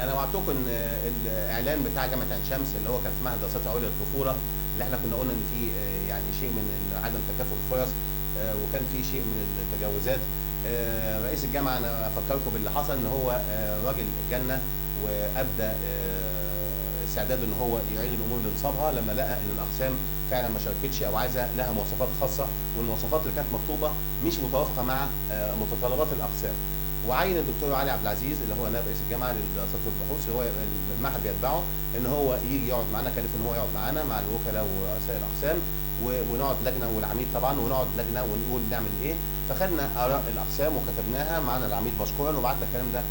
انا وعدتكم ان الاعلان بتاع جامعه عين شمس اللي هو كان في معهد دراسات عليا للطفوله، اللي احنا كنا قلنا ان في يعني شيء من عدم تكافؤ الفرص، وكان في شيء من التجاوزات. رئيس الجامعه انا افكركم باللي حصل، ان هو راجل جنه وابدى استعداده ان هو يعيد الامور لنصابها لما لقى ان الاقسام فعلا ما شاركتش او عايزه لها مواصفات خاصه، والمواصفات اللي كانت مطلوبه مش متوافقه مع متطلبات الاقسام. وعين الدكتور علي عبد العزيز اللي هو نائب رئيس الجامعه للدراسات والبحوث اللي هو المعهد بيتبعه، ان هو يجي يقعد معانا، كلف ان هو يقعد معانا مع الوكلاء ورؤساء الاقسام، ونقعد لجنه والعميد طبعا، ونقعد لجنه ونقول نعمل ايه. فخدنا اراء الاقسام وكتبناها معانا العميد مشكورا، وبعتنا الكلام ده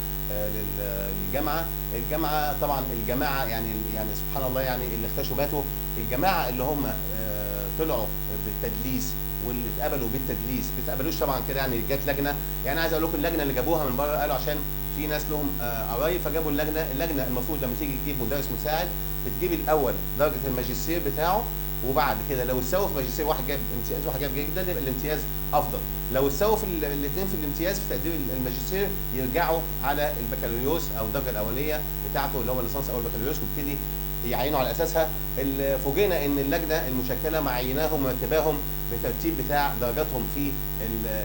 للجامعه. الجامعه طبعا الجماعه يعني سبحان الله، يعني اللي اختشوا باتوا. الجماعه اللي هم طلعوا بالتدليس واللي اتقبلوا بالتدليس ما اتقبلوش طبعا كده، يعني جت لجنه. يعني عايز اقول لكم اللجنه اللي جابوها من بره قالوا عشان في ناس لهم قرايب فجابوا اللجنه المفروض لما تيجي تجيب مدرس مساعد بتجيب الاول درجه الماجستير بتاعه، وبعد كده لو اتساووا في ماجستير، واحد جاب امتياز واحد جاب جيد جدا، يبقى الامتياز افضل. لو اتساووا في الاثنين في الامتياز في تقدير الماجستير يرجعوا على البكالوريوس او الدرجه الاوليه بتاعته اللي هو الليسانس او البكالوريوس، وابتدي يعينوا على اساسها. فوجئنا ان اللجنه المشكله معيناهم ومرتباهم بالترتيب بتاع درجاتهم في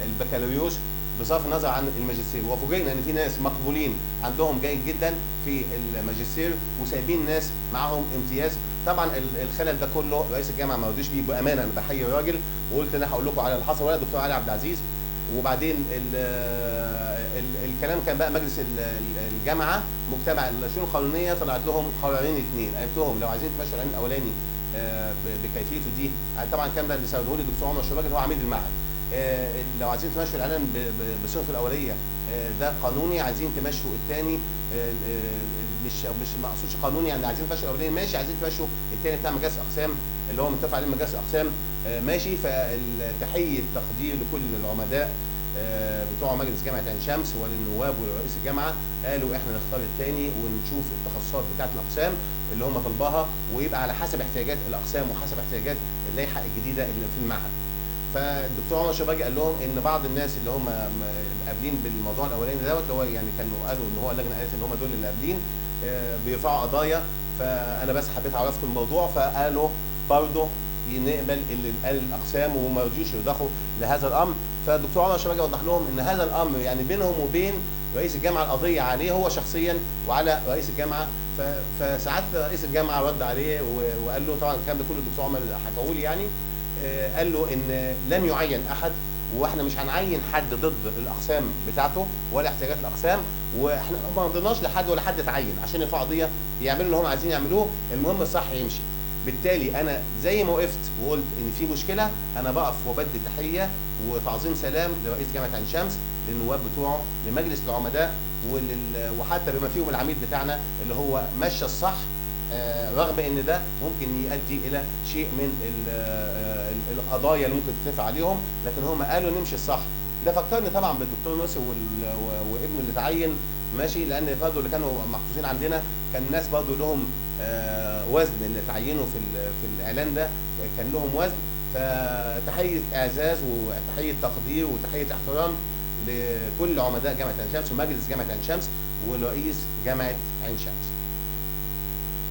البكالوريوس بصرف النظر عن الماجستير، وفوجئنا ان في ناس مقبولين عندهم جيد جدا في الماجستير وسايبين ناس معاهم امتياز. طبعا الخلل ده كله رئيس الجامعه ما رضيش بيه بامانه. انا بحيي الراجل وقلت انا هقول لكم على اللي حصل، ولا الدكتور علي عبد العزيز. وبعدين الكلام كان بقى مجلس الجامعه مجتمع الشؤون القانونيه، طلعت لهم قرارين اثنين، قالت لهم لو عايزين تمشوا العلم الاولاني بكيفيته دي، يعني طبعا الكلام ده اللي سرده لي الدكتور عمر شباجي اللي هو عميد المعهد. لو عايزين تمشوا الاعلان بصيغته الاوليه ده قانوني، عايزين تمشوا الثاني مش ما اقصدش قانوني، يعني عايزين تمشوا الاولاني ماشي، عايزين تمشوا الثاني بتاع مجالس اقسام اللي هو متفق عليه مجالس اقسام ماشي. فالتحيه تقدير لكل العمداء بتوع مجلس جامعه عين شمس وللنواب ورئيس الجامعه، قالوا احنا نختار الثاني ونشوف التخصصات بتاعه الاقسام اللي هم طالباها، ويبقى على حسب احتياجات الاقسام وحسب احتياجات اللائحه الجديده اللي في المعهد. فالدكتور عمر شباجي قال لهم ان بعض الناس اللي هم قابلين بالموضوع الاولاني دوت، اللي هو يعني كانوا قالوا ان هو اللجنه قالت ان هم دول اللي قابلين بيرفعوا قضايا. فانا بس حبيت اعرفكم الموضوع، فقالوا برضه نقبل اللي قال الاقسام وما رضيوش يرضخوا لهذا الامر. فالدكتور عمر شباجي وضح لهم ان هذا الامر يعني بينهم وبين رئيس الجامعه القضيه عليه هو شخصيا وعلى رئيس الجامعه. فساعات رئيس الجامعه رد عليه وقال له، طبعا الكلام ده كله الدكتور عمر حكاه لي يعني، قال له ان لم يعين احد، واحنا مش هنعين حد ضد الاقسام بتاعته ولا احتياجات الاقسام، واحنا ما رضيناش لحد ولا حد اتعين عشان يرفعوا قضيه يعملوا اللي هم عايزين يعملوه، المهم الصح يمشي. بالتالي انا زي ما وقفت وقلت ان في مشكله، انا بقف وبدي تحيه وتعظيم سلام لرئيس جامعه عين شمس، للنواب بتوعه، لمجلس العمداء، وحتى بما فيهم العميد بتاعنا اللي هو مشى الصح، رغم ان ده ممكن يؤدي الى شيء من القضايا اللي ممكن تترفع عليهم، لكن هم قالوا نمشي الصح. ده فكرني طبعا بالدكتور ناصر وابنه اللي اتعين ماشي، لان برضه اللي كانوا محطوطين عندنا كان ناس برضه لهم وزن، اللي اتعينوا في الاعلان ده كان لهم وزن. فتحيه اعزاز وتحيه تقدير وتحيه احترام لكل عمداء جامعه عين شمس ومجلس جامعه عين شمس ورئيس جامعه عين شمس.